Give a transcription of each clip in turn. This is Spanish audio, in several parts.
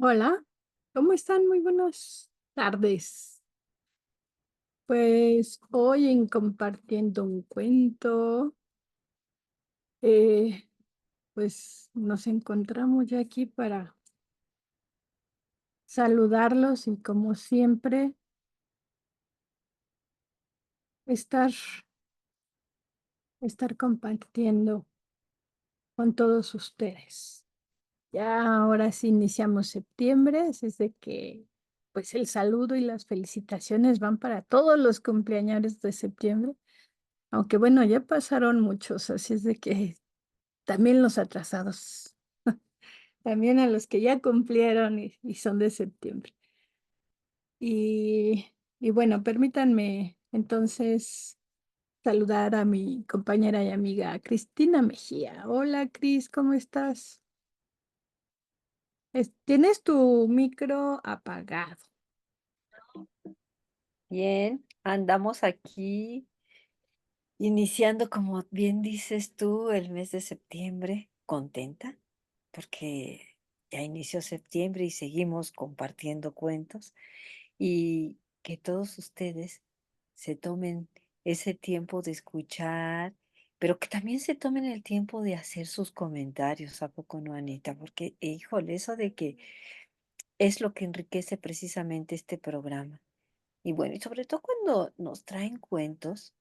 Hola, ¿cómo están? Muy buenas tardes. Pues hoy en compartiendo un cuento, eh, pues nos encontramos ya aquí para saludarlos y como siempre estar, estar compartiendo con todos ustedes. Ya ahora sí iniciamos septiembre, así es de que pues el saludo y las felicitaciones van para todos los cumpleaños de septiembre. Aunque bueno, ya pasaron muchos, así es de que también los atrasados, también a los que ya cumplieron y son de septiembre. Y bueno, permítanme entonces saludar a mi compañera y amiga Cristina Mejía. Hola, Cris, ¿cómo estás? Tienes tu micro apagado. Bien, andamos aquí iniciando, como bien dices tú, el mes de septiembre, contenta, porque ya inició septiembre y seguimos compartiendo cuentos y que todos ustedes se tomen ese tiempo de escuchar, pero que también se tomen el tiempo de hacer sus comentarios, ¿a poco no, Anita? Porque, híjole, eso de que es lo que enriquece precisamente este programa. Y bueno, y sobre todo cuando nos traen cuentos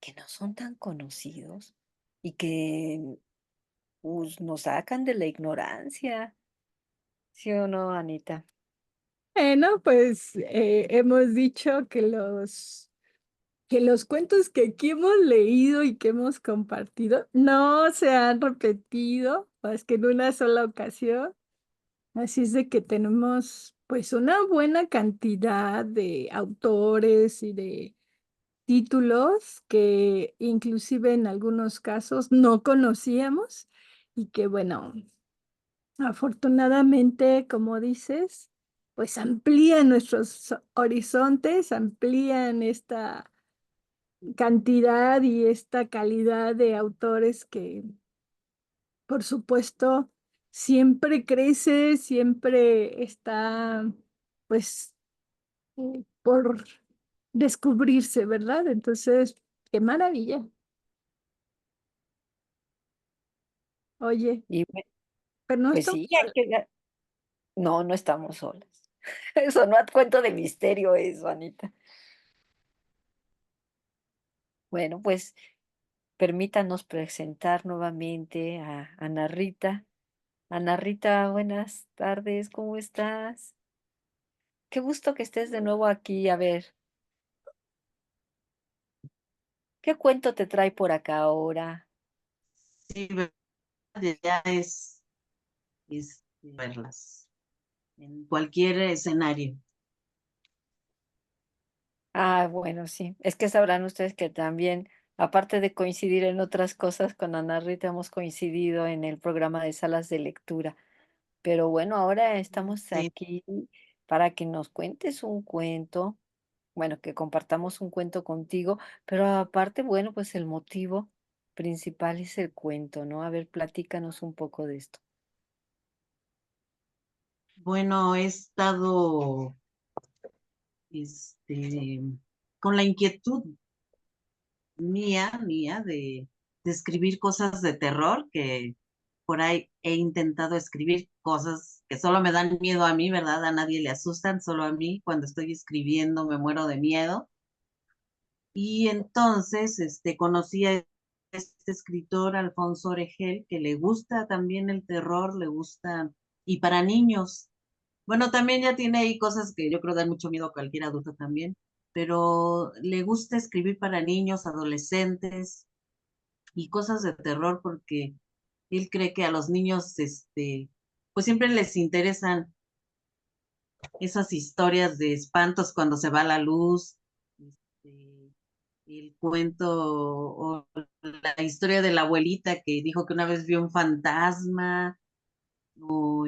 que no son tan conocidos y que pues, nos sacan de la ignorancia. ¿Sí o no, Anita? Bueno, pues hemos dicho que los cuentos que aquí hemos leído y que hemos compartido no se han repetido más que en una sola ocasión. Así es de que tenemos pues una buena cantidad de autores y de títulos que inclusive en algunos casos no conocíamos y que bueno, afortunadamente, como dices, pues amplían nuestros horizontes, amplían esta cantidad y esta calidad de autores que, por supuesto, siempre crece, siempre está, pues, por descubrirse, ¿verdad? Entonces, qué maravilla. Oye, Y pero no pues estamos sí, solos. no, no estamos solas. Eso no es cuento de misterio eso, Anita. Bueno, pues permítanos presentar nuevamente a Ana Rita. Ana Rita, buenas tardes, ¿cómo estás? Qué gusto que estés de nuevo aquí. A ver, ¿qué cuento te trae por acá ahora? Sí, verdad, ya es verlas en cualquier escenario. Ah, bueno, sí. Es que sabrán ustedes que también, aparte de coincidir en otras cosas, con Ana Rita hemos coincidido en el programa de salas de lectura. Pero bueno, ahora estamos Sí, aquí para que nos cuentes un cuento, bueno, que compartamos un cuento contigo, pero aparte, bueno, pues el motivo principal es el cuento, ¿no? A ver, platícanos un poco de esto. bueno, he estado este, con la inquietud mía de escribir cosas de terror, que por ahí he intentado escribir cosas que solo me dan miedo a mí, ¿verdad? A nadie le asustan, solo a mí. Cuando estoy escribiendo me muero de miedo. Y entonces conocí a este escritor, Alfonso Oregel, que le gusta también el terror, le gusta, y para niños. Bueno, también ya tiene ahí cosas que yo creo dan mucho miedo a cualquier adulto también, pero le gusta escribir para niños, adolescentes y cosas de terror porque él cree que a los niños, pues siempre les interesan esas historias de espantos cuando se va la luz, este, el cuento o la historia de la abuelita que dijo que una vez vio un fantasma, o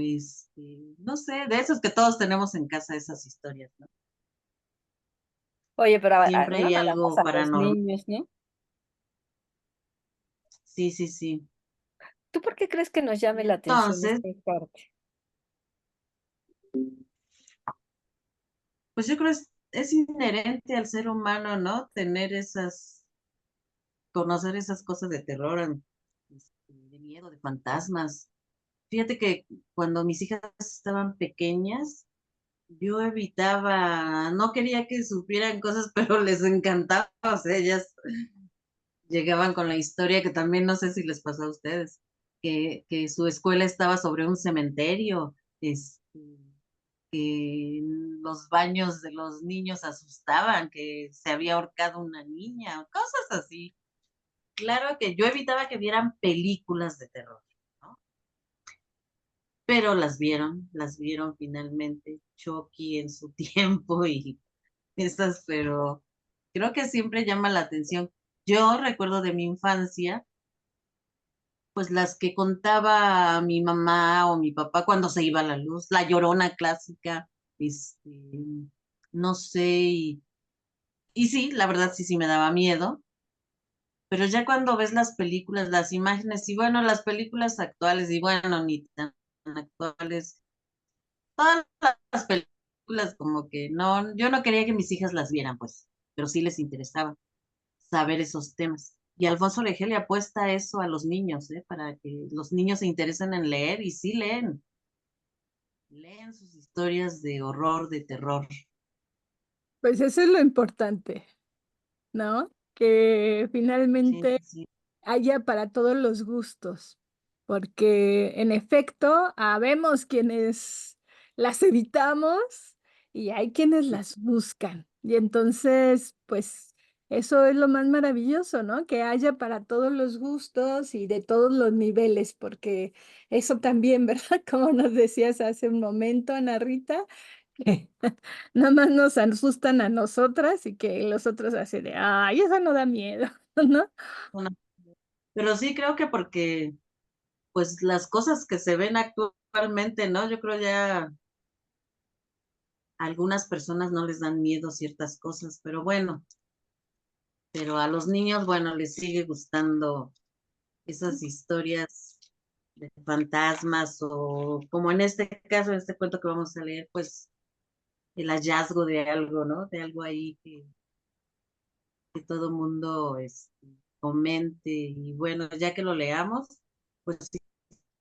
no sé, de esos que todos tenemos en casa, esas historias, ¿no? Oye, pero Siempre no hay nada más algo a los paranormal. niños, ¿no? Sí, sí, sí. ¿Tú por qué crees que nos llame Y la atención entonces, esta parte? Pues yo creo es inherente al ser humano, ¿no? Tener conocer esas cosas de terror, de miedo, de fantasmas. Fíjate que cuando mis hijas estaban pequeñas, yo evitaba, no quería que supieran cosas, pero les encantaba, o sea, ellas llegaban con la historia que también no sé si les pasó a ustedes, que su escuela estaba sobre un cementerio, que los baños de los niños asustaban, que se había ahorcado una niña, cosas así. Claro que yo evitaba que vieran películas de terror, ¿no? Pero las vieron finalmente, Chucky en su tiempo y esas, pero creo que siempre llama la atención. Yo recuerdo de mi infancia, pues las que contaba mi mamá o mi papá cuando se iba la luz, La Llorona clásica, no sé, y sí, la verdad sí, sí me daba miedo, pero ya cuando ves las películas, las imágenes, y bueno, las películas actuales, y bueno, ni tan actuales, todas las películas como que no, yo no quería que mis hijas las vieran, pues, pero sí les interesaba saber esos temas. Y Alfonso Regel le apuesta eso a los niños, ¿eh? Para que los niños se interesen en leer y sí leen sus historias de horror, de terror. Pues eso es lo importante, ¿no? Que Sí, finalmente sí, sí. haya para todos los gustos, porque en efecto, habemos quienes las evitamos y hay quienes las buscan. Y entonces, pues eso es lo más maravilloso, ¿no? Que haya para todos los gustos y de todos los niveles, porque eso también, ¿verdad? Como nos decías hace un momento, Ana Rita, que nada más nos asustan a nosotras y que los otros así de, ay, eso no da miedo, ¿no? Bueno, pero sí creo que porque, pues las cosas que se ven actualmente, ¿no? Yo creo ya a algunas personas no les dan miedo ciertas cosas, pero bueno, pero a los niños, bueno, les sigue gustando esas historias de fantasmas o como en este caso, en este cuento que vamos a leer, pues el hallazgo de algo, ¿no? De algo ahí que todo mundo comente y bueno, ya que lo leamos, pues si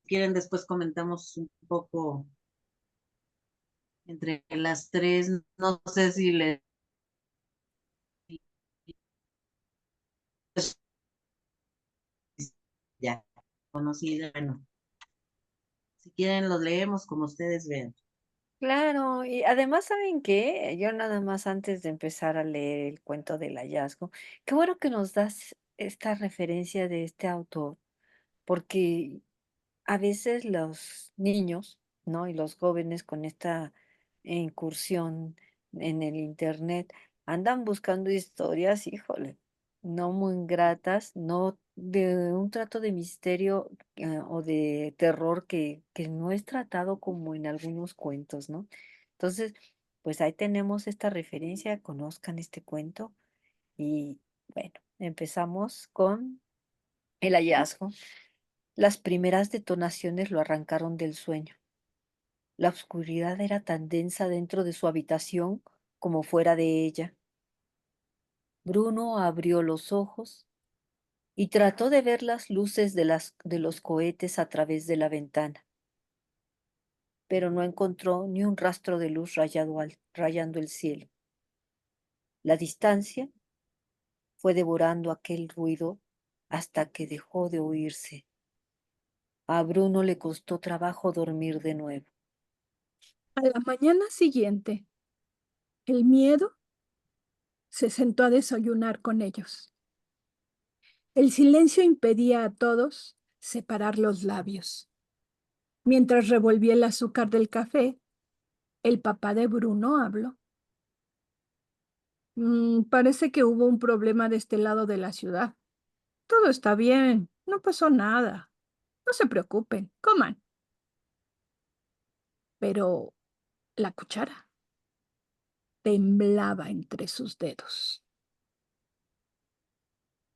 quieren después comentamos un poco entre las tres, no sé si les ya conocida, bueno, si quieren los leemos como ustedes vean. Claro, y además, ¿saben qué? Yo nada más antes de empezar a leer el cuento del hallazgo, qué bueno que nos das esta referencia de este autor, porque a veces los niños, ¿no? Y los jóvenes con esta incursión en el internet andan buscando historias, híjole, no muy gratas, no de un trato de misterio o de terror que no es tratado como en algunos cuentos, ¿no? Entonces, pues ahí tenemos esta referencia, conozcan este cuento y bueno, empezamos con el hallazgo. Las primeras detonaciones lo arrancaron del sueño. La oscuridad era tan densa dentro de su habitación como fuera de ella. Bruno abrió los ojos y trató de ver las luces de los cohetes a través de la ventana, pero no encontró ni un rastro de luz rayando el cielo. La distancia fue devorando aquel ruido hasta que dejó de oírse. A Bruno le costó trabajo dormir de nuevo. A la mañana siguiente, el miedo se sentó a desayunar con ellos. El silencio impedía a todos separar los labios. Mientras revolvía el azúcar del café, el papá de Bruno habló. Parece que hubo un problema de este lado de la ciudad. Todo está bien, no pasó nada. No se preocupen, coman. Pero la cuchara temblaba entre sus dedos.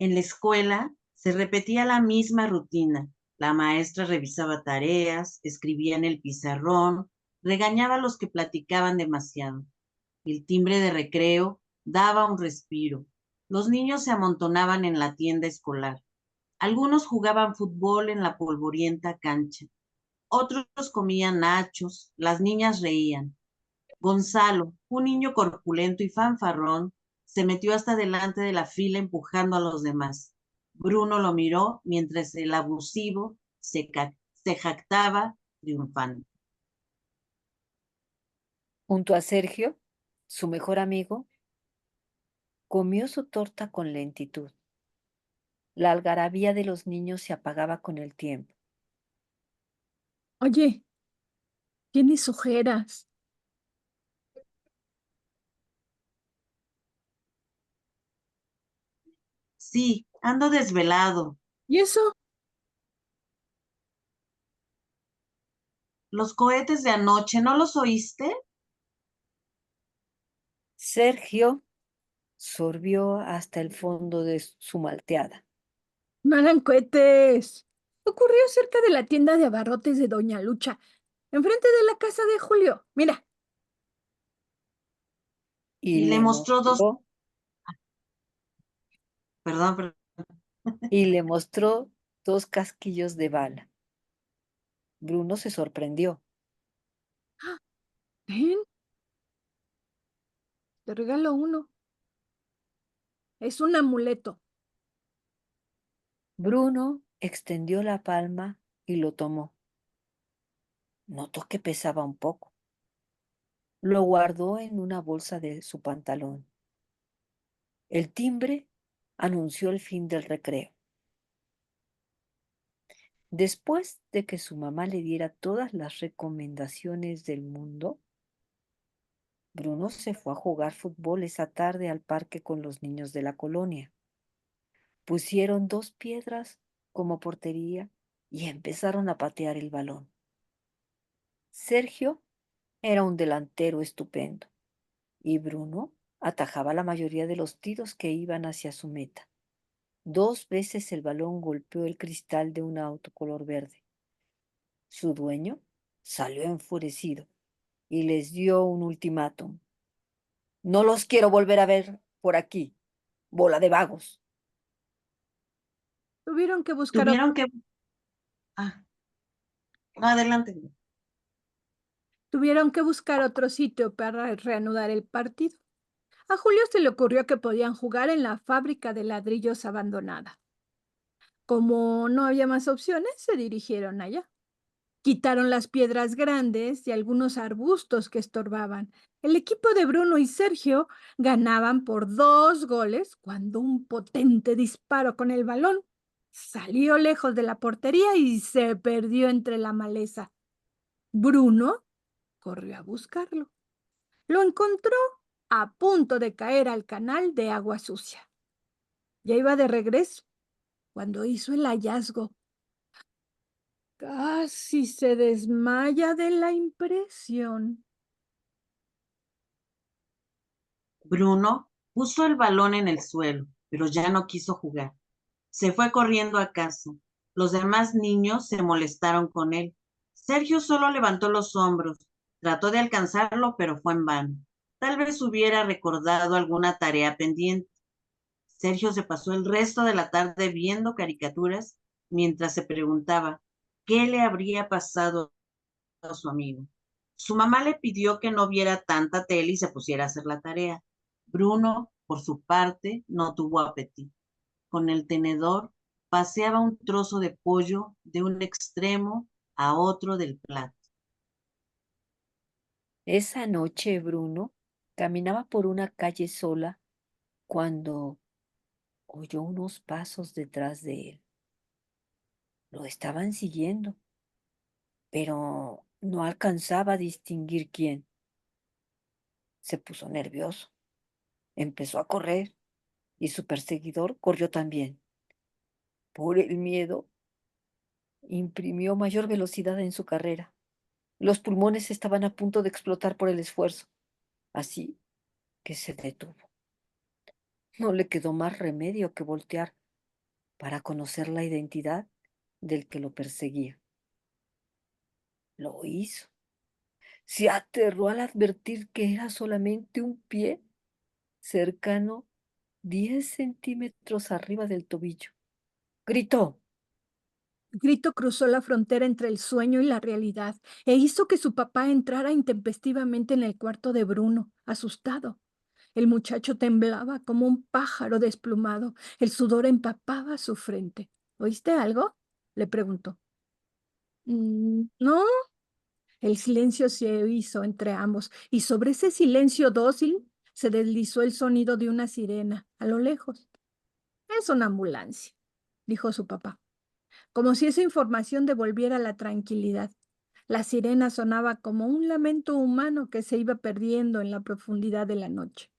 En la escuela se repetía la misma rutina. La maestra revisaba tareas, escribía en el pizarrón, Regañaba a los que platicaban demasiado. El timbre de recreo daba un respiro. Los niños se amontonaban en la tienda escolar. Algunos jugaban fútbol en la polvorienta cancha. Otros comían nachos. Las niñas reían. Gonzalo, un niño corpulento y fanfarrón, se metió hasta delante de la fila empujando a los demás. Bruno lo miró mientras el abusivo se jactaba triunfante. Junto a Sergio, su mejor amigo, comió su torta con lentitud. La algarabía de los niños se apagaba con el tiempo. Oye, tienes ojeras. Sí, ando desvelado. ¿Y eso? Los cohetes de anoche, ¿no los oíste? Sergio sorbió hasta el fondo de su malteada No eran cohetes. Ocurrió cerca de la tienda de abarrotes de Doña Lucha, enfrente de la casa de Julio. Mira, y Y le le mostró dos, mostró, perdón, y le mostró dos casquillos de bala. Bruno se sorprendió. ven, te regalo uno. Es un amuleto. Bruno extendió la palma y lo tomó. Notó que pesaba un poco. Lo guardó en una bolsa de su pantalón. El timbre anunció el fin del recreo. Después de que su mamá le diera todas las recomendaciones del mundo, Bruno se fue a jugar fútbol esa tarde al parque con los niños de la colonia. Pusieron 2 piedras como portería y empezaron a patear el balón. Sergio era un delantero estupendo y Bruno atajaba la mayoría de los tiros que iban hacia su meta. 2 veces el balón golpeó el cristal de un auto color verde. Su dueño salió enfurecido y les dio un ultimátum. No los quiero volver a ver por aquí, bola de vagos. Tuvieron que buscar, tuvieron que... Ah, no, adelante. tuvieron que buscar otro sitio para reanudar el partido. A Julio se le ocurrió que podían jugar en la fábrica de ladrillos abandonada. Como no había más opciones, se dirigieron allá. Quitaron las piedras grandes y algunos arbustos que estorbaban. El equipo de Bruno y Sergio ganaban por 2 goles cuando un potente disparo con el balón salió lejos de la portería y se perdió entre la maleza. Bruno corrió a buscarlo. Lo encontró a punto de caer al canal de agua sucia. Ya iba de regreso cuando hizo el hallazgo. Casi se desmaya de la impresión. Bruno puso el balón en el suelo, pero ya no quiso jugar. Se fue corriendo a casa. Los demás niños se molestaron con él. Sergio solo levantó los hombros. Trató de alcanzarlo, pero fue en vano. Tal vez hubiera recordado alguna tarea pendiente. Sergio se pasó el resto de la tarde viendo caricaturas mientras se preguntaba qué le habría pasado a su amigo. Su mamá le pidió que no viera tanta tele y se pusiera a hacer la tarea. Bruno, por su parte, no tuvo apetito. Con el tenedor paseaba un trozo de pollo de un extremo a otro del plato. Esa noche Bruno caminaba por una calle sola cuando oyó unos pasos detrás de él. Lo estaban siguiendo, pero no alcanzaba a distinguir quién. Se puso nervioso, empezó a correr y su perseguidor corrió también. Por el miedo, imprimió mayor velocidad en su carrera. Los pulmones estaban a punto de explotar por el esfuerzo, así que se detuvo. No le quedó más remedio que voltear para conocer la identidad del que lo perseguía. Lo hizo. Se aterró al advertir que era solamente un pie cercano 10 centímetros arriba del tobillo. Gritó. El grito cruzó la frontera entre el sueño y la realidad e hizo que su papá entrara intempestivamente en el cuarto de Bruno, asustado. El muchacho temblaba como un pájaro desplumado. El sudor empapaba su frente. ¿Oíste algo? Le preguntó. No. El silencio se hizo entre ambos y sobre ese silencio dócil se deslizó el sonido de una sirena a lo lejos. Es una ambulancia, dijo su papá, como si esa información devolviera la tranquilidad. La sirena sonaba como un lamento humano que se iba perdiendo en la profundidad de la noche.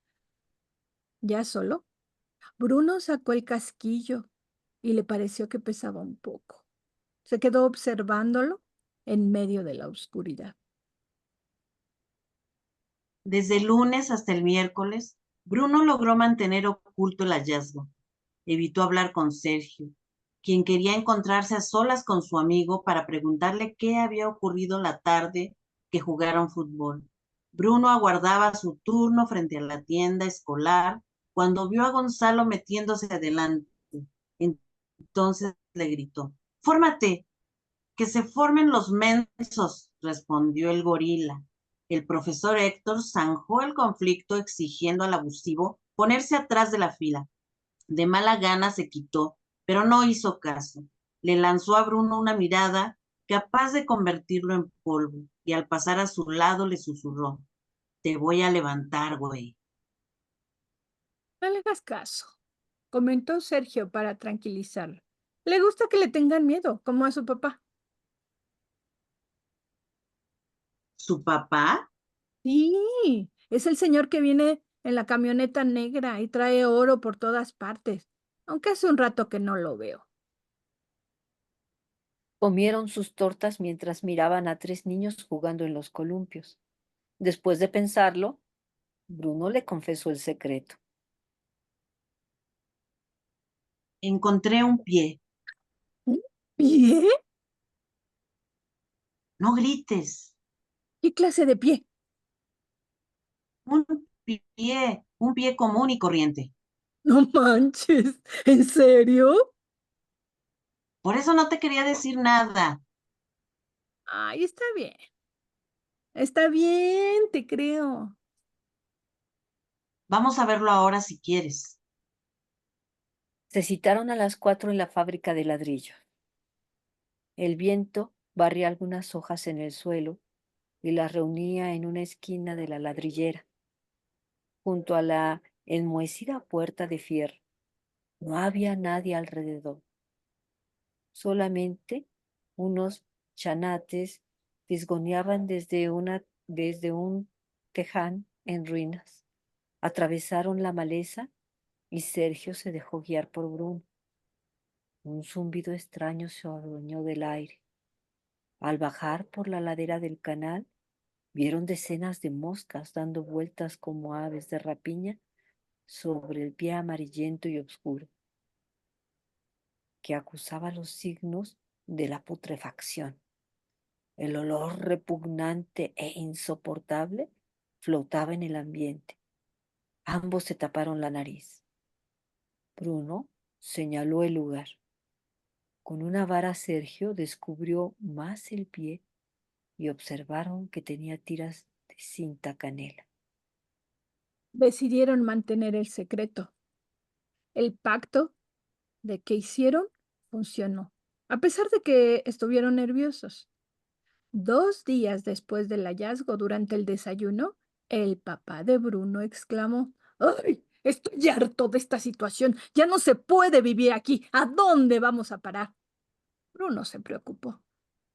Ya solo, Bruno sacó el casquillo y le pareció que pesaba un poco. Se quedó observándolo en medio de la oscuridad. Desde el lunes hasta el miércoles, Bruno logró mantener oculto el hallazgo. Evitó hablar con Sergio, quien quería encontrarse a solas con su amigo para preguntarle qué había ocurrido la tarde que jugaron fútbol. Bruno aguardaba su turno frente a la tienda escolar cuando vio a Gonzalo metiéndose adelante. Entonces le gritó: ¡Fórmate! Que se formen los mensos, respondió el gorila. El profesor Héctor zanjó el conflicto exigiendo al abusivo ponerse atrás de la fila. De mala gana se quitó, pero no hizo caso. Le lanzó a Bruno una mirada capaz de convertirlo en polvo, y al pasar a su lado le susurró: te voy a levantar, güey. No le hagas caso, comentó Sergio para tranquilizarlo. Le gusta que le tengan miedo, como a su papá. ¿Su papá? Sí, es el señor que viene en la camioneta negra y trae oro por todas partes, aunque hace un rato que no lo veo. Comieron sus tortas mientras miraban a 3 niños jugando en los columpios. Después de pensarlo, Bruno le confesó el secreto. Encontré un pie. ¿Un pie? No grites. ¿Qué clase de pie? Un un pie común y corriente. No manches, ¿en serio? Por eso no te quería decir nada. Ay, está bien, te creo. Vamos a verlo ahora si quieres. Se citaron a las 4 en la fábrica de ladrillo. El viento barría algunas hojas en el suelo y las reunía en una esquina de la ladrillera, junto a la enmohecida puerta de fierro. No había nadie alrededor, solamente unos chanates fisgoneaban desde un teján en ruinas. Atravesaron la maleza y Sergio se dejó guiar por Bruno. Un zumbido extraño se adueñó del aire. Al bajar por la ladera del canal, vieron decenas de moscas dando vueltas como aves de rapiña sobre el pie amarillento y oscuro, que acusaba los signos de la putrefacción. El olor repugnante e insoportable flotaba en el ambiente. Ambos se taparon la nariz. Bruno señaló el lugar. Con una vara Sergio descubrió más el pie y observaron que tenía tiras de cinta canela. Decidieron mantener el secreto. El pacto de que hicieron funcionó, a pesar de que estuvieron nerviosos. 2 días después del hallazgo, durante el desayuno, el papá de Bruno exclamó: ¡Ay! Estoy harto de esta situación. Ya no se puede vivir aquí. ¿A dónde vamos a parar? Bruno se preocupó.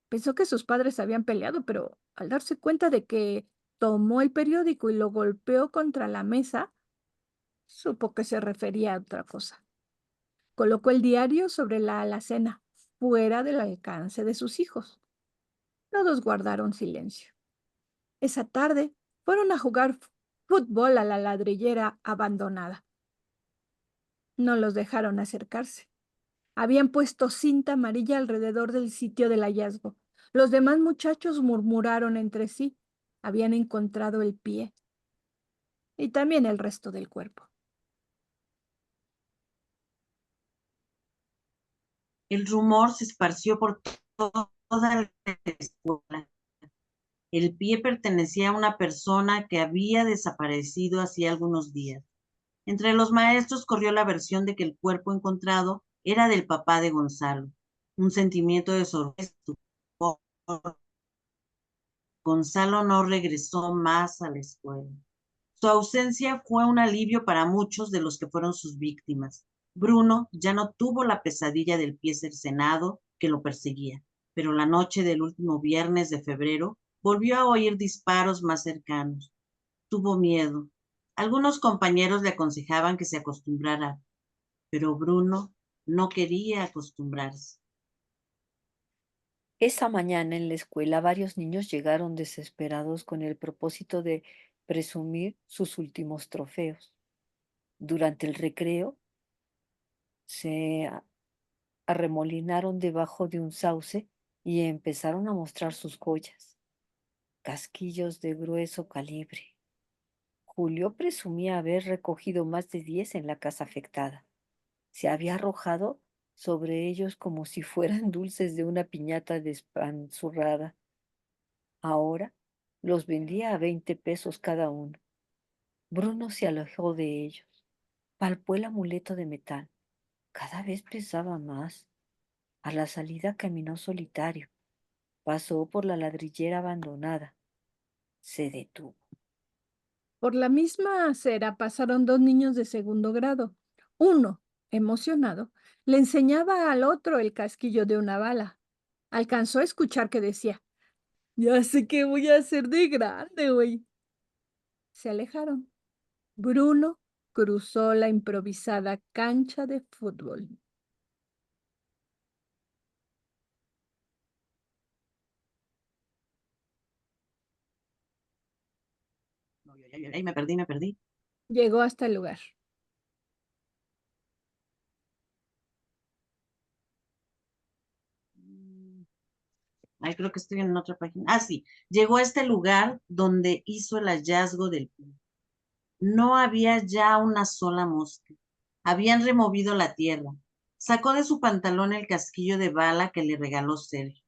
Pensó que sus padres habían peleado, pero al darse cuenta de que tomó el periódico y lo golpeó contra la mesa, supo que se refería a otra cosa. Colocó el diario sobre la alacena, fuera del alcance de sus hijos. Todos guardaron silencio. Esa tarde fueron a jugar fútbol a la ladrillera abandonada. No los dejaron acercarse. Habían puesto cinta amarilla alrededor del sitio del hallazgo. Los demás muchachos murmuraron entre sí: habían encontrado el pie y también el resto del cuerpo. El rumor se esparció por toda la escuela. El pie pertenecía a una persona que había desaparecido hacía algunos días. Entre los maestros corrió la versión de que el cuerpo encontrado era del papá de Gonzalo. Un sentimiento de sorpresa. Gonzalo no regresó más a la escuela. Su ausencia fue un alivio para muchos de los que fueron sus víctimas. Bruno ya no tuvo la pesadilla del pie cercenado que lo perseguía, pero la noche del último viernes de febrero volvió a oír disparos más cercanos. Tuvo miedo. Algunos compañeros le aconsejaban que se acostumbrara, pero Bruno no quería acostumbrarse. Esa mañana en la escuela varios niños llegaron desesperados con el propósito de presumir sus últimos trofeos. Durante el recreo se arremolinaron debajo de un sauce y empezaron a mostrar sus joyas, casquillos de grueso calibre. Julio presumía haber recogido más de 10 en la casa afectada. Se había arrojado sobre ellos como si fueran dulces de una piñata despanzurrada. Ahora los vendía a 20 pesos cada uno. Bruno se alejó de ellos. Palpó el amuleto de metal. Cada vez pesaba más. A la salida caminó solitario. Pasó por la ladrillera abandonada. Se detuvo. Por la misma acera pasaron dos niños de segundo grado. Uno, emocionado, le enseñaba al otro el casquillo de una bala. Alcanzó a escuchar que decía, ya sé qué voy a hacer de grande, güey. Se alejaron. Bruno cruzó la improvisada cancha de fútbol. Ay, me perdí. Llegó hasta el lugar. Ay, creo que estoy en otra página. Ah, sí. Llegó a este lugar donde hizo el hallazgo del pie. No había ya una sola mosca. Habían removido la tierra. Sacó de su pantalón el casquillo de bala que le regaló Sergio.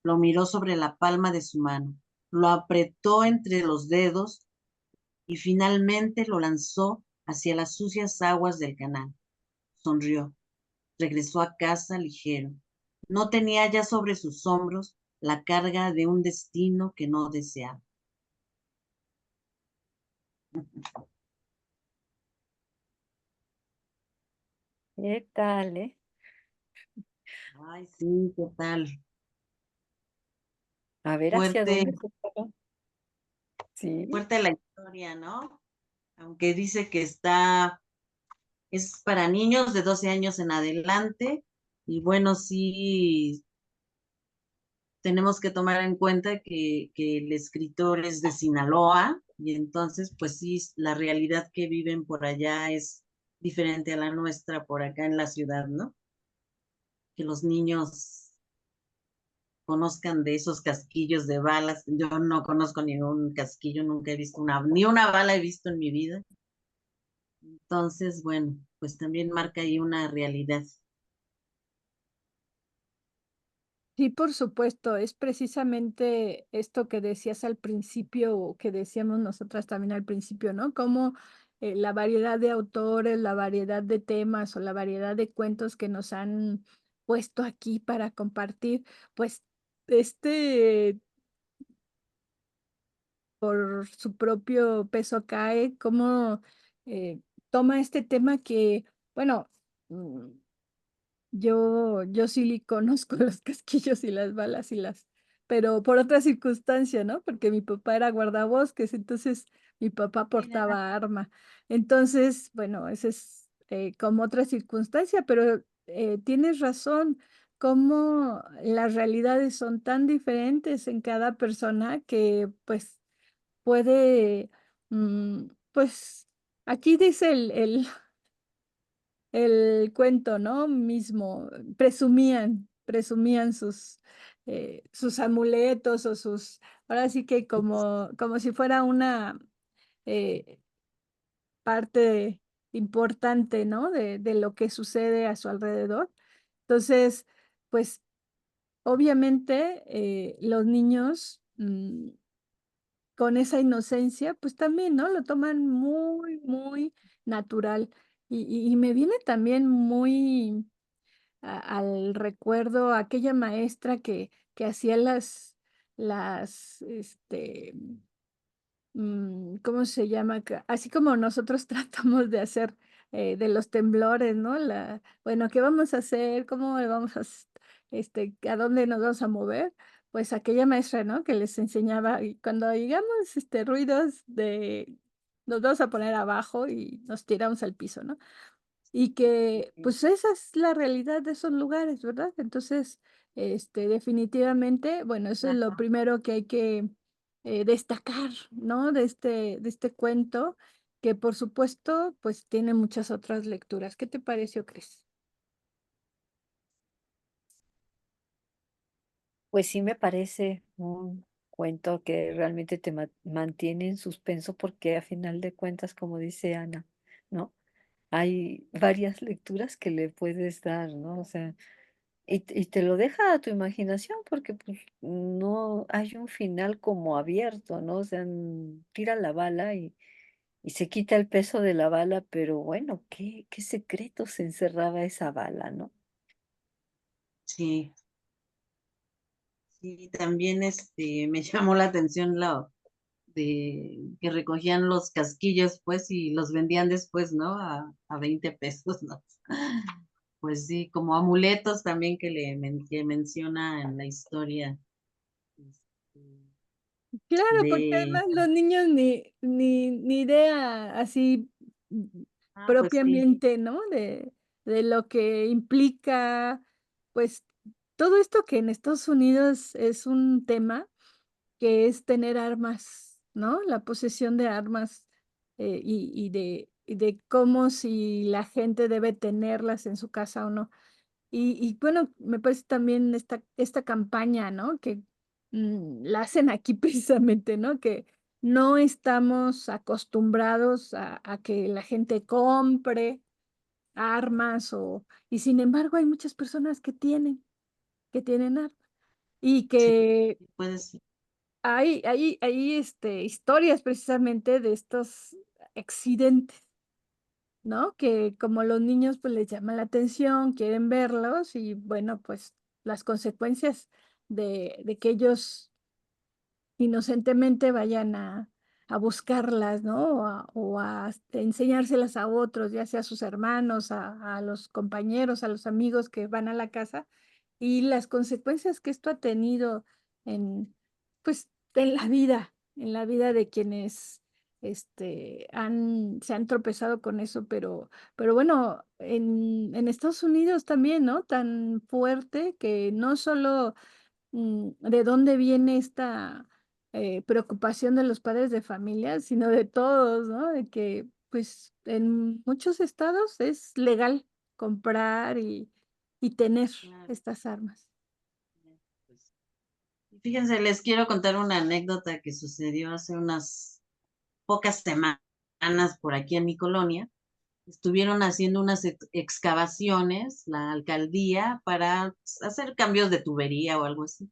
Lo miró sobre la palma de su mano. Lo apretó entre los dedos y finalmente lo lanzó hacia las sucias aguas del canal. Sonrió. Regresó a casa ligero. No tenía ya sobre sus hombros la carga de un destino que no deseaba. ¿Qué tal, eh? Ay, sí, ¿qué tal? A ver hacia Fuerte, dónde se fueron. Sí. fuerte la historia, ¿no? Aunque dice que es para niños de 12 años en adelante. Y bueno, sí, tenemos que tomar en cuenta que el escritor es de Sinaloa y entonces, pues sí, la realidad que viven por allá es diferente a la nuestra por acá en la ciudad, ¿no? Que los niños conozcan de esos casquillos de balas. Yo no conozco ningún casquillo, nunca he visto ni una bala he visto en mi vida. Entonces, bueno, pues también marca ahí una realidad. Sí, por supuesto, es precisamente esto que decías al principio, o que decíamos nosotras también al principio, ¿no? Como la variedad de autores, la variedad de temas o la variedad de cuentos que nos han puesto aquí para compartir, pues este por su propio peso cae, como toma este tema que, bueno, mm, yo sí conozco los casquillos y las balas pero por otra circunstancia, ¿no? Porque mi papá era guardabosques, entonces mi papá Mira, portaba arma. Entonces, bueno, esa es como otra circunstancia, pero tienes razón, cómo las realidades son tan diferentes en cada persona que pues puede, pues aquí dice el cuento, ¿no? Mismo, presumían. presumían sus amuletos o ahora sí que como si fuera una eh, parte importante, ¿no? De lo que sucede a su alrededor. Entonces, pues obviamente los niños con esa inocencia, pues también, ¿no? Lo toman muy, muy natural. Y me viene también muy al recuerdo aquella maestra que hacía ¿cómo se llama? Así como nosotros tratamos de hacer de los temblores, ¿no? Bueno, ¿qué vamos a hacer? ¿Cómo le vamos a dónde nos vamos a mover? Pues aquella maestra, ¿no? Que les enseñaba y cuando llegamos, ruidos nos vamos a poner abajo y nos tiramos al piso, ¿no? Y que, pues esa es la realidad de esos lugares, ¿verdad? Entonces, definitivamente, bueno, eso es lo Ajá. primero que hay que destacar, ¿no? De este cuento, que por supuesto, pues tiene muchas otras lecturas. ¿Qué te pareció, Cris? Pues sí me parece un cuento que realmente te mantiene en suspenso porque a final de cuentas, como dice Ana, ¿no? Hay varias lecturas que le puedes dar, ¿no? O sea, y te lo deja a tu imaginación porque pues no hay un final como abierto, ¿no? O sea, tira la bala y se quita el peso de la bala, pero bueno, qué secretos encerraba esa bala, ¿no? Sí, sí, también me llamó la atención lo de que recogían los casquillos, pues, y los vendían después, ¿no? A 20 pesos, ¿no? Pues sí, como amuletos también que menciona en la historia. este, Claro, porque de, además los niños ni idea así pues sí, propiamente, ¿no? De lo que implica, pues, todo esto que en Estados Unidos es un tema, que es tener armas, ¿no? La posesión de armas y de cómo si la gente debe tenerlas en su casa o no. Y bueno, me parece también esta campaña, ¿no? Que la hacen aquí precisamente, ¿no? Que no estamos acostumbrados a que la gente compre armas y sin embargo hay muchas personas que tienen armas y sí, que puedes, hay historias precisamente de estos accidentes, ¿no? Que como los niños pues les llama la atención, quieren verlos y bueno, pues las consecuencias de que ellos inocentemente vayan a buscarlas, ¿no? O a enseñárselas a otros, ya sea a sus hermanos, a los compañeros, a los amigos que van a la casa, y las consecuencias que esto ha tenido pues, en la vida de quienes se han tropezado con eso, pero bueno, en Estados Unidos también, ¿no? Tan fuerte que no solo de dónde viene esta preocupación de los padres de familia, sino de todos, ¿no? De que, pues, en muchos estados es legal comprar y tener claro, estas armas. pues. Y fíjense, les quiero contar una anécdota que sucedió hace unas pocas semanas por aquí en mi colonia. Estuvieron haciendo unas excavaciones, la alcaldía, para hacer cambios de tubería o algo así.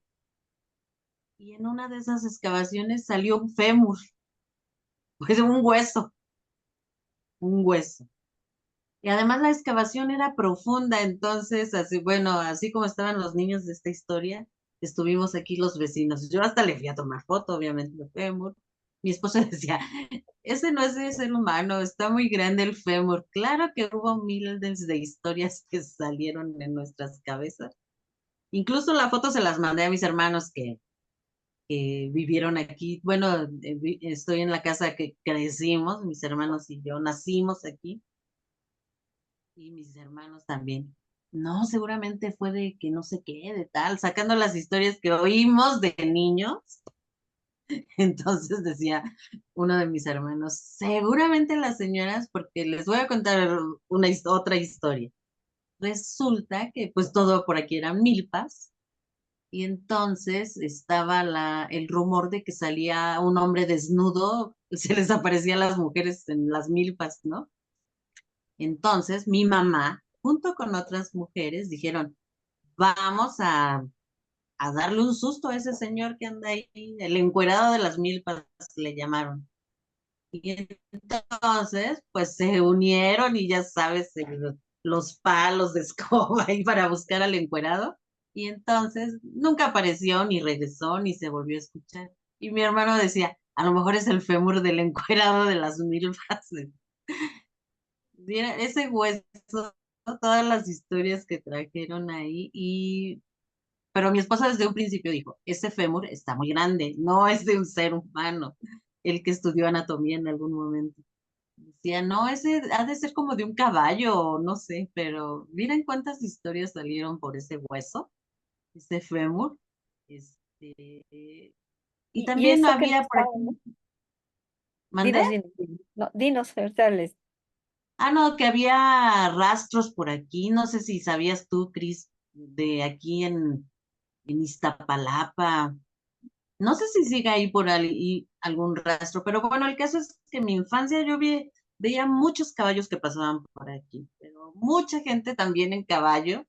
Y en una de esas excavaciones salió un fémur, pues un hueso. Y además la excavación era profunda, entonces, así, bueno, así como estaban los niños de esta historia, estuvimos aquí los vecinos. Yo hasta le fui a tomar foto, obviamente, de fémur. Mi esposo decía, ese no es de ser humano, está muy grande el fémur. Claro que hubo miles de historias que salieron en nuestras cabezas. Incluso la foto se las mandé a mis hermanos que vivieron aquí. Bueno, estoy en la casa que crecimos, mis hermanos y yo nacimos aquí y mis hermanos también. No, seguramente fue de que no sé qué, de tal, sacando las historias que oímos de niños. Entonces decía uno de mis hermanos, seguramente las señoras, porque les voy a contar otra historia. resulta que pues todo por aquí eran milpas. Y entonces estaba el rumor de que salía un hombre desnudo, se les aparecía a las mujeres en las milpas, ¿no? Entonces mi mamá, junto con otras mujeres, dijeron, vamos a darle un susto a ese señor que anda ahí, el encuerado de las milpas, le llamaron. Y entonces, pues se unieron y ya sabes, los palos de escoba ahí para buscar al encuerado. Y entonces nunca apareció, ni regresó, ni se volvió a escuchar. Y mi hermano decía, a lo mejor es el fémur del encuerado de las milpas. Mira, ese hueso, todas las historias que trajeron ahí. Pero mi esposa desde un principio dijo, ese fémur está muy grande, no es de un ser humano, el que estudió anatomía en algún momento. Decía, no, ese ha de ser como de un caballo, o no sé, pero miren cuántas historias salieron por ese hueso, ese fémur. Este, y Y también eso que no había por estaba, aquí, ¿no? ¿mandé? Dinos. No, dinos, ahorita les. Ah, no, que había rastros por aquí, no sé si sabías tú, Cris, de aquí en Iztapalapa. No sé si sigue ahí por ahí algún rastro, pero bueno, el caso es que en mi infancia veía muchos caballos que pasaban por aquí, pero mucha gente también en caballo,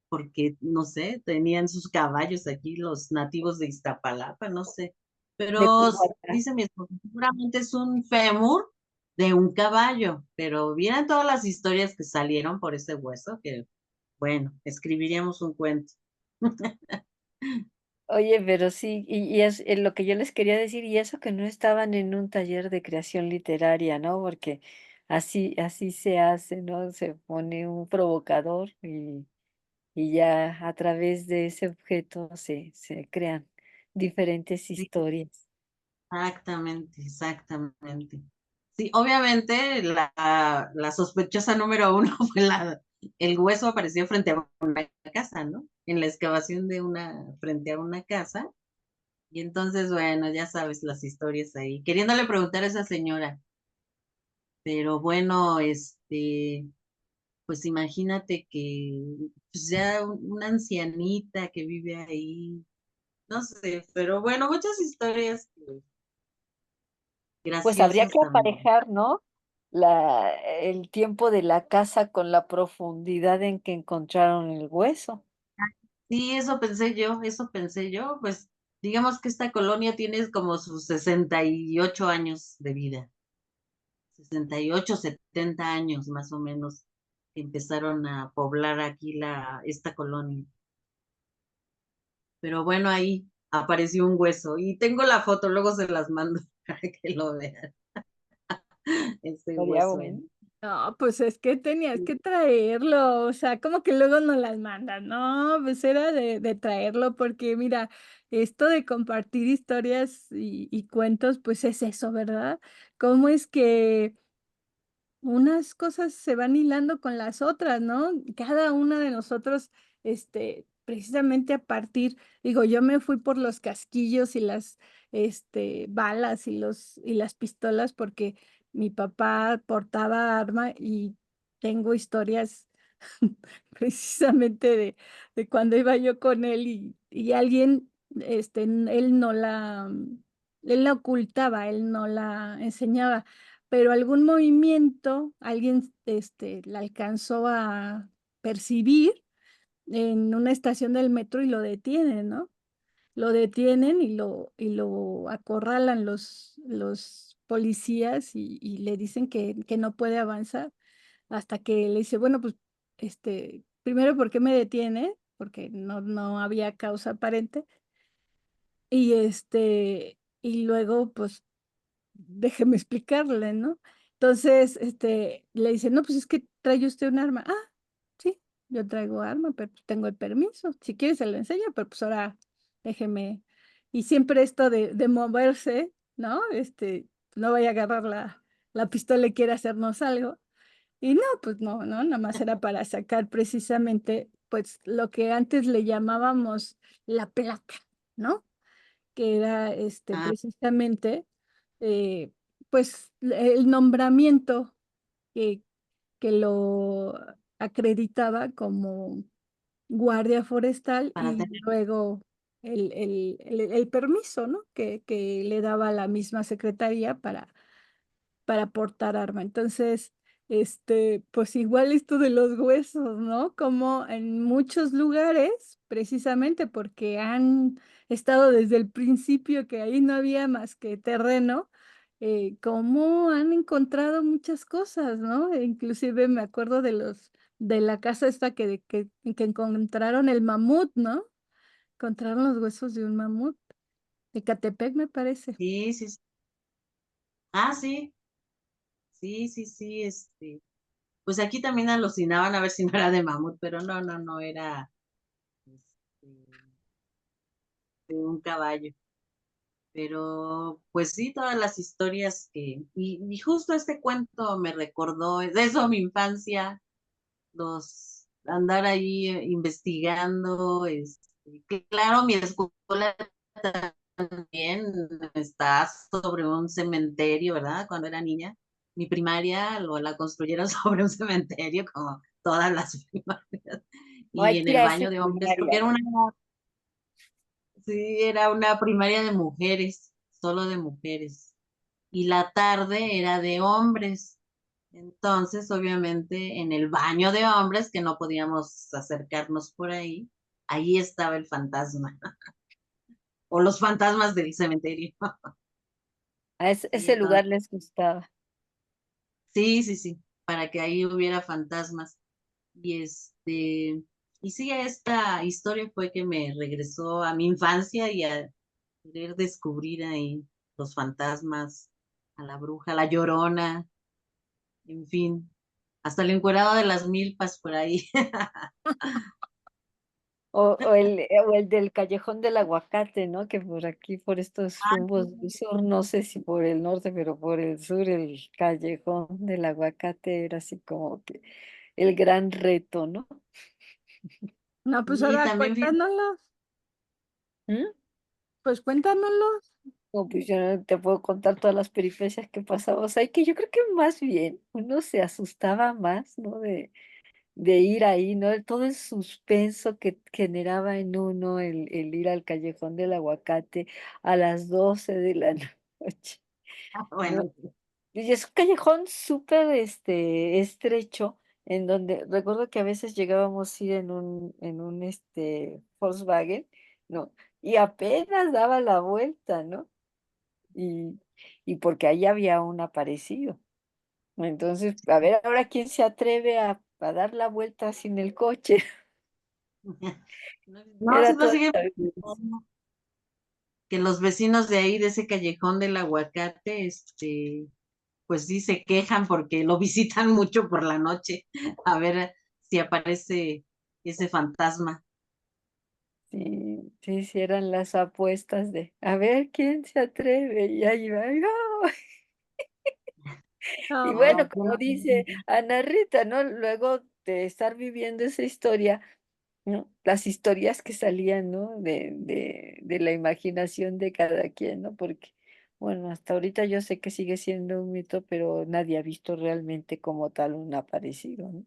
porque no sé, tenían sus caballos aquí los nativos de Iztapalapa, no sé. De Pero Puebla. dice mi esposo, seguramente es un fémur de un caballo, pero vieran todas las historias que salieron por ese hueso, que bueno, escribiríamos un cuento. Oye, pero sí, y es lo que yo les quería decir, y eso que no estaban en un taller de creación literaria, ¿no? Porque así se hace, ¿no? Se pone un provocador y ya a través de ese objeto se crean diferentes Sí, historias. exactamente, exactamente. Sí, obviamente la sospechosa número uno fue el hueso apareció frente a una casa, ¿no? En la excavación frente a una casa. Y entonces, bueno, ya sabes las historias ahí. Queriéndole preguntar a esa señora, pero bueno, pues imagínate que pues ya una ancianita que vive ahí, no sé, pero bueno, muchas historias Pues habría graciosas que también. aparejar, ¿no? El tiempo de la casa con la profundidad en que encontraron el hueso. Sí, eso pensé yo, pues digamos que esta colonia tiene como sus 68 años de vida, 68, 70 años más o menos, que empezaron a poblar aquí esta colonia. Pero bueno, ahí apareció un hueso y tengo la foto, luego se las mando para que lo vean, ese Sería hueso ahí. bueno. No, pues es que tenías que traerlo, o sea, como que luego no las mandan, no, pues era de traerlo, porque mira, esto de compartir historias y cuentos, pues es eso, ¿verdad? ¿Cómo es que unas cosas se van hilando con las otras, ¿no? Cada una de nosotros, precisamente a partir, digo, yo me fui por los casquillos y las, balas y las pistolas porque mi papá portaba arma y tengo historias precisamente de cuando iba yo con él y alguien, él la ocultaba, él no la enseñaba, pero algún movimiento, alguien la alcanzó a percibir en una estación del metro y lo detienen, ¿no? Lo detienen y lo acorralan los policías y le dicen que no puede avanzar hasta que le dice, bueno, pues, primero, ¿por qué me detiene? Porque no había causa aparente. Y luego, pues, déjeme explicarle, ¿no? Entonces, le dice, no, pues es que trae usted un arma. Ah, sí, yo traigo arma, pero pues tengo el permiso. Si quiere se lo enseño, pero pues ahora déjeme. Y siempre esto de moverse, ¿no? No vaya a agarrar la pistola y quiere hacernos algo. Y no, pues no, nada más era para sacar precisamente, pues, lo que antes le llamábamos la placa, ¿no? Que era Ah, precisamente pues el nombramiento que, que lo acreditaba como guardia forestal para y tener, luego el permiso, ¿no? Que le daba la misma secretaría para portar arma. Entonces, pues igual esto de los huesos, ¿no? Como en muchos lugares, precisamente porque han estado desde el principio que ahí no había más que terreno, como han encontrado muchas cosas, ¿no? E inclusive me acuerdo de la casa esta que encontraron el mamut, ¿no? Encontraron los huesos de un mamut, de Catepec, me parece. sí, sí, sí. Ah, sí, sí, sí, sí, pues aquí también alucinaban a ver si no era de mamut, pero no, no, no, era este, de un caballo. Pero pues sí, todas las historias y justo este cuento me recordó, de eso mi infancia, andar ahí investigando, que claro, mi escuela también está sobre un cementerio, ¿verdad? Cuando era niña, mi primaria la construyeron sobre un cementerio, como todas las primarias, No hay y en que ir el a ese baño de hombres, porque primaria. sí, era una primaria de mujeres, solo de mujeres, y la tarde era de hombres. Entonces, obviamente, en el baño de hombres, que no podíamos acercarnos por ahí estaba el fantasma, o los fantasmas del cementerio. A Sí, ese entonces, lugar les gustaba. sí, sí, sí, para que ahí hubiera fantasmas. Y y sí, esta historia fue que me regresó a mi infancia y a querer descubrir ahí los fantasmas, a la bruja, a la llorona, en fin, hasta el encuerado de las milpas por ahí. O el del Callejón del Aguacate, ¿no? Que por aquí, por estos rumbos del sur, no sé si por el norte, pero por el sur, el Callejón del Aguacate era así como que el gran reto, ¿no? No, pues Y ahora también vi, cuéntanos, ¿Mm? pues cuéntanoslos. No, pues yo no te puedo contar todas las peripecias que pasamos ahí, que yo creo que más bien uno se asustaba más, ¿no? De ir ahí, ¿no? Todo el suspenso que generaba en uno el ir al Callejón del Aguacate a las 12 de la noche, ¿no? bueno, Y es un callejón súper estrecho, en donde recuerdo que a veces llegábamos a ir en un Volkswagen, ¿no? Y apenas daba la vuelta, ¿no? Y, y porque ahí había un aparecido. Entonces, a ver, ahora quién se atreve a dar la vuelta sin el coche. no, sí Era lo todo sigue que los vecinos de ahí, de ese callejón del aguacate, pues sí se quejan porque lo visitan mucho por la noche, a ver si aparece ese fantasma. sí, sí, sí, eran las apuestas de a ver quién se atreve. Y ahí va, ¡ay! Y A ver, bueno, No, como dice Ana Rita, ¿no? Luego de estar viviendo esa historia, ¿no? Las historias que salían, ¿no? De la imaginación de cada quien, ¿no? Porque, bueno, hasta ahorita yo sé que sigue siendo un mito, pero nadie ha visto realmente como tal un aparecido, ¿no?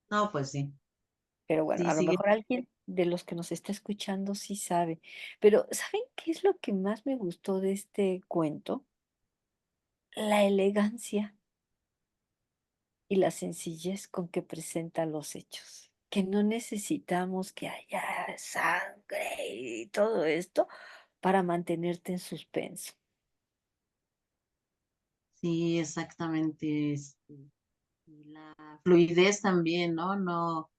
no, pues sí, Pero bueno, sí, a lo sigue. mejor alguien de los que nos está escuchando sí sabe. Pero ¿saben qué es lo que más me gustó de este cuento? La elegancia y la sencillez con que presenta los hechos. Que no necesitamos que haya sangre y todo esto para mantenerte en suspenso. Sí, exactamente. Y la fluidez también, ¿no? No,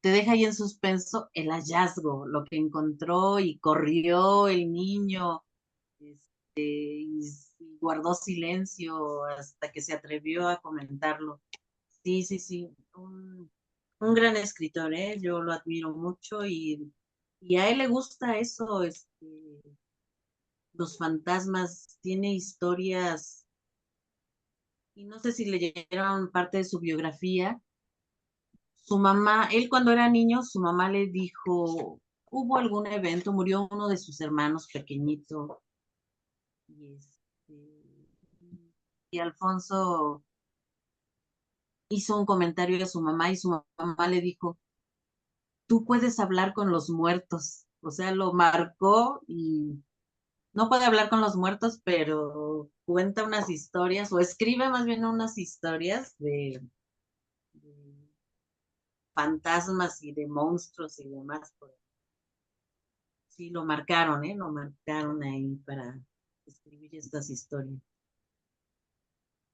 te deja ahí en suspenso el hallazgo, lo que encontró y corrió el niño, y guardó silencio hasta que se atrevió a comentarlo. Sí, sí, sí, un gran escritor, ¿eh? Yo lo admiro mucho y a él le gusta eso, los fantasmas, tiene historias, y no sé si leyeron parte de su biografía. Su mamá, él cuando era niño, su mamá le dijo, hubo algún evento, murió uno de sus hermanos pequeñito, y, y Alfonso hizo un comentario a su mamá y su mamá le dijo, tú puedes hablar con los muertos. O sea, lo marcó y no puede hablar con los muertos, pero cuenta unas historias o escribe más bien unas historias de fantasmas y de monstruos y demás. Pues, sí, lo marcaron, ¿eh? Lo marcaron ahí para escribir estas historias.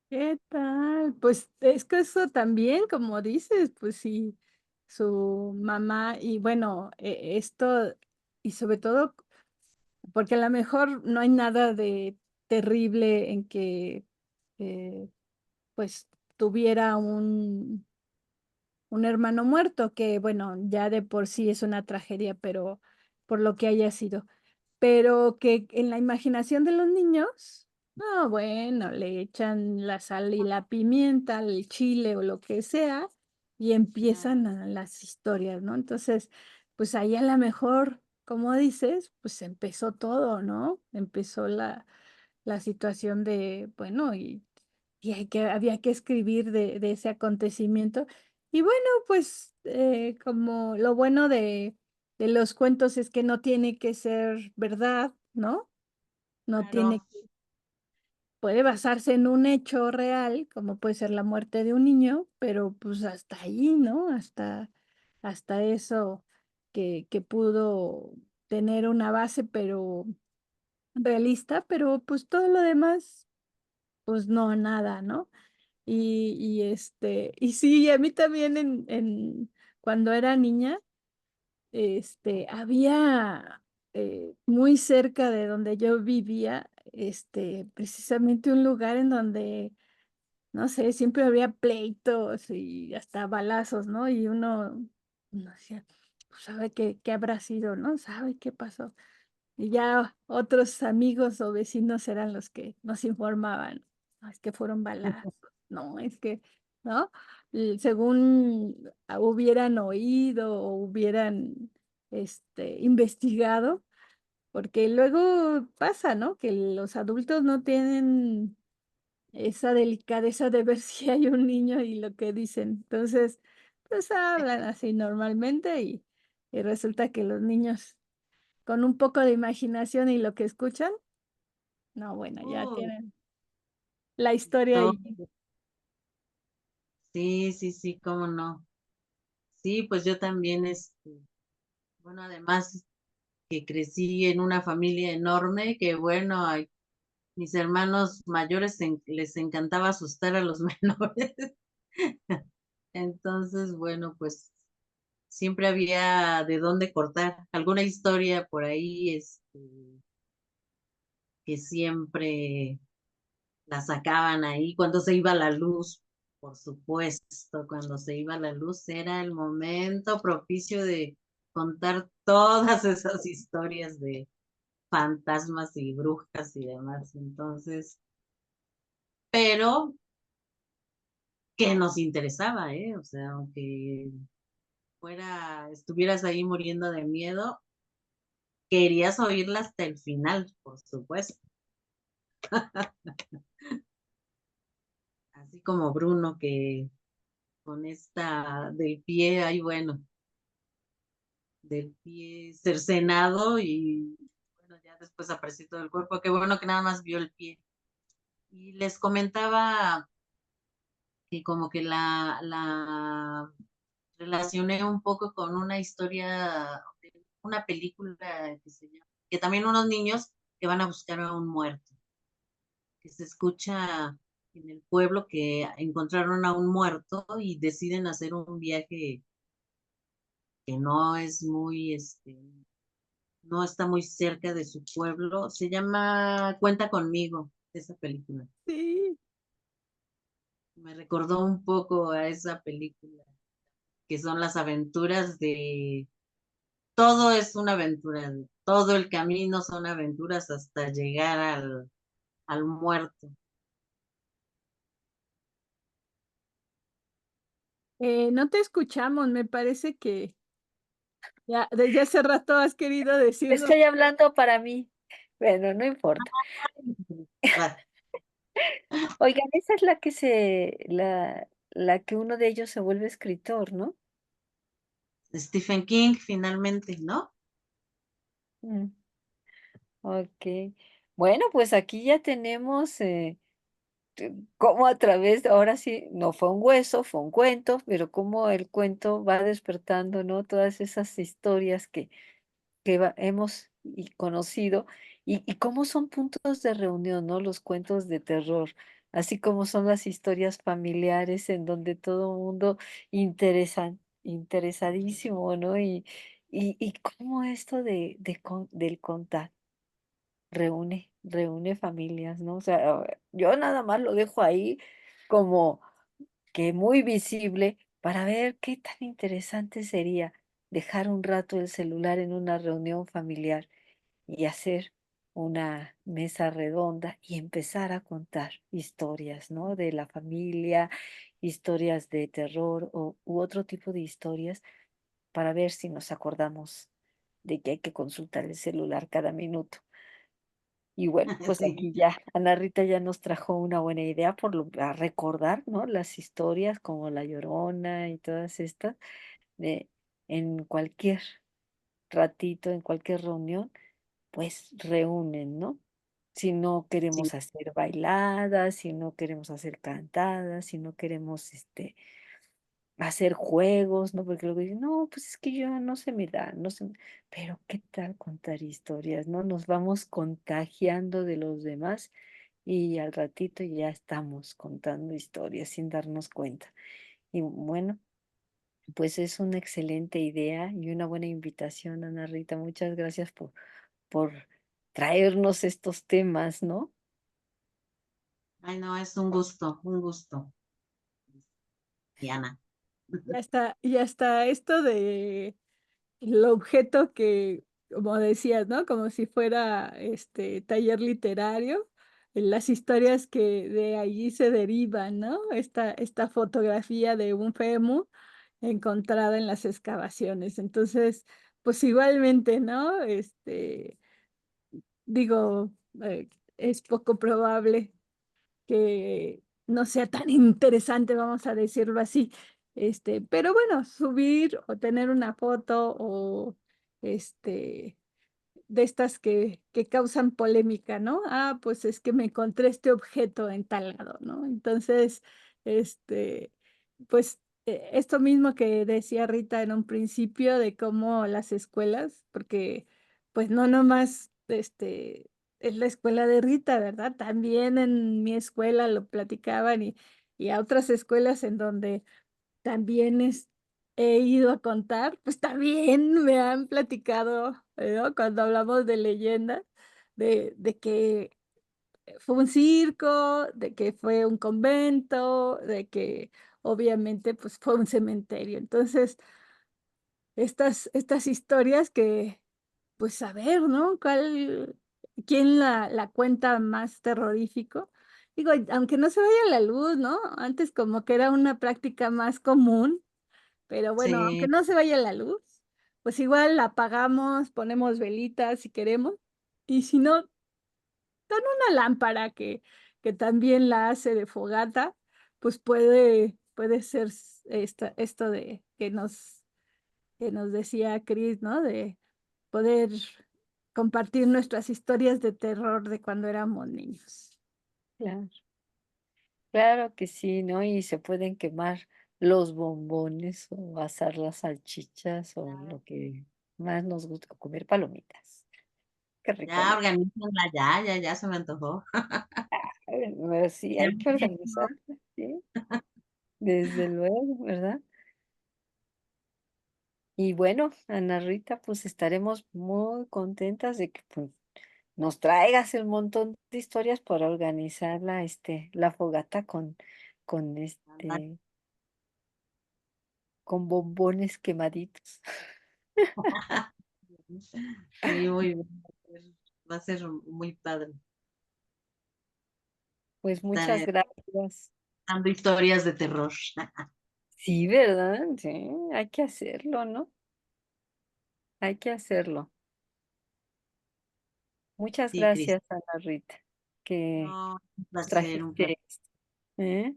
¿Qué tal? Pues es que eso también, como dices, pues sí, su mamá y bueno, esto y sobre todo porque a lo mejor no hay nada de terrible en que eh, pues tuviera un hermano muerto, que bueno, ya de por sí es una tragedia, pero por lo que haya sido. Pero que en la imaginación de los niños, no, bueno, le echan la sal y la pimienta, el chile o lo que sea, y empiezan Claro, las historias, ¿no? Entonces, pues ahí a lo mejor, como dices, pues empezó todo, ¿no? Empezó la situación de, bueno, y había que escribir de ese acontecimiento. Y bueno, pues como lo bueno de los cuentos es que no tiene que ser verdad, ¿no? No tiene, claro. puede basarse en un hecho real, como puede ser la muerte de un niño, pero pues hasta ahí, ¿no? Hasta eso que pudo tener una base, pero realista, pero pues todo lo demás, pues no, nada, ¿no? Y sí, a mí también cuando era niña, había muy cerca de donde yo vivía, precisamente un lugar en donde, no sé, siempre había pleitos y hasta balazos, ¿no? Y uno decía, pues sabe qué habrá sido, ¿no? ¿Sabe qué pasó? Y ya otros amigos o vecinos eran los que nos informaban. No, es que fueron balazos. No, es que, ¿no? Según hubieran oído o hubieran investigado, porque luego pasa, ¿no? Que los adultos no tienen esa delicadeza de ver si hay un niño y lo que dicen. Entonces, pues hablan así normalmente y resulta que los niños con un poco de imaginación y lo que escuchan, no, bueno, ya Uh, tienen la historia todo. ahí. Sí, sí, sí, cómo no. Sí, pues yo también, bueno, además que crecí en una familia enorme, que bueno, mis hermanos mayores les encantaba asustar a los menores. Entonces, bueno, pues siempre había de dónde cortar. Alguna historia por ahí, que siempre la sacaban ahí cuando se iba la luz, por supuesto, cuando se iba la luz era el momento propicio de contar todas esas historias de fantasmas y brujas y demás. Entonces, pero que nos interesaba, ¿eh? O sea, aunque estuvieras ahí muriendo de miedo, querías oírla hasta el final, por supuesto. Así como Bruno, que con esta del pie, ay, bueno, del pie cercenado y bueno, ya después apareció todo el cuerpo. Qué bueno que nada más vio el pie. Y les comentaba que como que la relacioné un poco con una historia, una película que se llama, que también unos niños que van a buscar a un muerto, que se escucha en el pueblo que encontraron a un muerto y deciden hacer un viaje que no es muy, no está muy cerca de su pueblo. Se llama Cuenta conmigo, esa película. Sí, Me recordó un poco a esa película, que son las aventuras de... Todo es una aventura, todo el camino son aventuras hasta llegar al muerto. no te escuchamos, me parece que ya desde hace rato has querido decirnos. Estoy hablando para mí. Bueno, no importa. Va. Oigan, esa es la que se, la que uno de ellos se vuelve escritor, ¿no? Stephen King, finalmente, ¿no? Mm, ok. Bueno, pues aquí ya tenemos cómo a través, ahora sí, no fue un hueso, fue un cuento, pero cómo el cuento va despertando, ¿no? Todas esas historias que hemos y conocido y cómo son puntos de reunión, ¿no? Los cuentos de terror, así como son las historias familiares en donde todo el mundo interesadísimo, ¿no? Y cómo esto del contar reúne familias, ¿no? O sea, yo nada más lo dejo ahí como que muy visible para ver qué tan interesante sería dejar un rato el celular en una reunión familiar y hacer una mesa redonda y empezar a contar historias, ¿no? De la familia, historias de terror u otro tipo de historias para ver si nos acordamos de que hay que consultar el celular cada minuto. Y bueno, pues Sí, aquí ya Ana Rita ya nos trajo una buena idea a recordar, ¿no? Las historias como La Llorona y todas estas de en cualquier ratito, en cualquier reunión, pues reúnen, ¿no? Si no sí, queremos hacer bailadas, si no queremos hacer cantadas, si no queremos hacer juegos, ¿no? Porque luego dicen, no, pues es que yo no se me da, no sé, pero ¿qué tal contar historias, no? Nos vamos contagiando de los demás y al ratito ya estamos contando historias sin darnos cuenta. Y bueno, pues es una excelente idea y una buena invitación, Ana Rita. Muchas gracias por traernos estos temas, ¿no? ay, no, es un gusto, Diana. Ya está esto de el objeto que, como decías, ¿no? Como si fuera este taller literario, las historias que de allí se derivan, ¿no? Esta fotografía de un fémur encontrada en las excavaciones. Entonces, pues igualmente, ¿no? Digo, es poco probable que no sea tan interesante, vamos a decirlo así. Pero bueno, subir o tener una foto o de estas que causan polémica, ¿no? Ah, pues es que me encontré este objeto en tal lado, ¿no? Entonces, este, pues esto mismo que decía Rita en un principio de cómo las escuelas, porque pues no nomás, es la escuela de Rita, ¿verdad? También en mi escuela lo platicaban y a otras escuelas en donde también he ido a contar, pues también me han platicado, ¿no? Cuando hablamos de leyendas, de que fue un circo, de que fue un convento, de que obviamente pues fue un cementerio. Entonces, estas historias que, pues a ver, ¿no? ¿Quién la cuenta más terrorífico? Digo, aunque no se vaya la luz, ¿no? Antes como que era una práctica más común, pero bueno, aunque Sí, no se vaya la luz, pues igual la apagamos, ponemos velitas si queremos, y si no, con una lámpara que también la hace de fogata, pues puede ser esto de que nos decía Chris, ¿no? De poder compartir nuestras historias de terror de cuando éramos niños. Claro, claro que sí, ¿no? Y se pueden quemar los bombones o asar las salchichas o lo que más nos gusta comer palomitas. Qué rico, ya ¿no? organizanla, ya se me antojó. Sí, Ya hay que me dijo. organizar, sí, desde luego, ¿verdad? Y bueno, Ana Rita, pues estaremos muy contentas de que pues, nos traigas el montón de historias para organizar la fogata con con bombones quemaditos. Sí, muy bien. Va a ser muy padre. Pues muchas Estaré gracias. dando historias de terror. Sí, ¿verdad? Sí, hay que hacerlo, ¿no? Hay que hacerlo. Muchas Sí, Cris. gracias, Ana Rita, que No, un placer, un placer. trajiste esto. ¿Eh?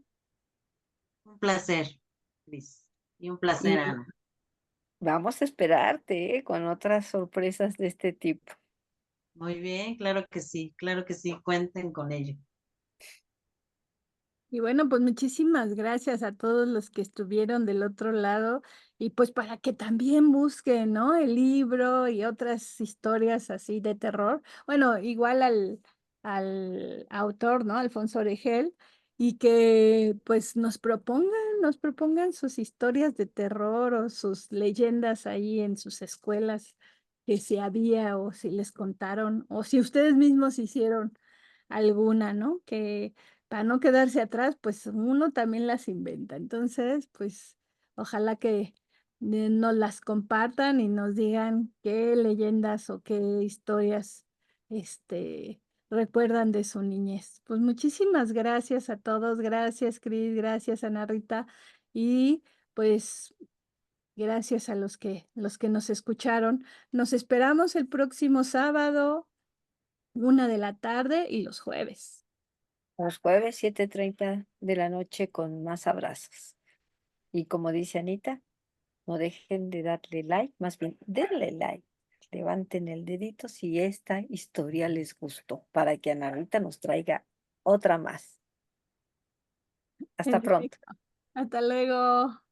Un placer, Cris. Y un placer, Y Ana. vamos a esperarte, con otras sorpresas de este tipo. Muy bien, claro que sí, cuenten con ello. Y bueno, pues muchísimas gracias a todos los que estuvieron del otro lado y pues para que también busquen, ¿no? El libro y otras historias así de terror. Bueno, igual al autor, ¿no? Alfonso Oregel, y que pues nos propongan sus historias de terror o sus leyendas ahí en sus escuelas, que si había o si les contaron o si ustedes mismos hicieron alguna, ¿no? Que para no quedarse atrás, pues uno también las inventa. Entonces, pues ojalá que nos las compartan y nos digan qué leyendas o qué historias recuerdan de su niñez. Pues muchísimas gracias a todos. Gracias, Cris. Gracias, Ana Rita. Y pues gracias a los que nos escucharon. Nos esperamos el próximo sábado, 1 de la tarde y los jueves. Los jueves, 7:30 de la noche, con más abrazos. Y como dice Anita, no dejen de darle like, más bien denle like. Levanten el dedito si esta historia les gustó, para que Ana Rita nos traiga otra más. Hasta pronto. Perfecto. Hasta luego.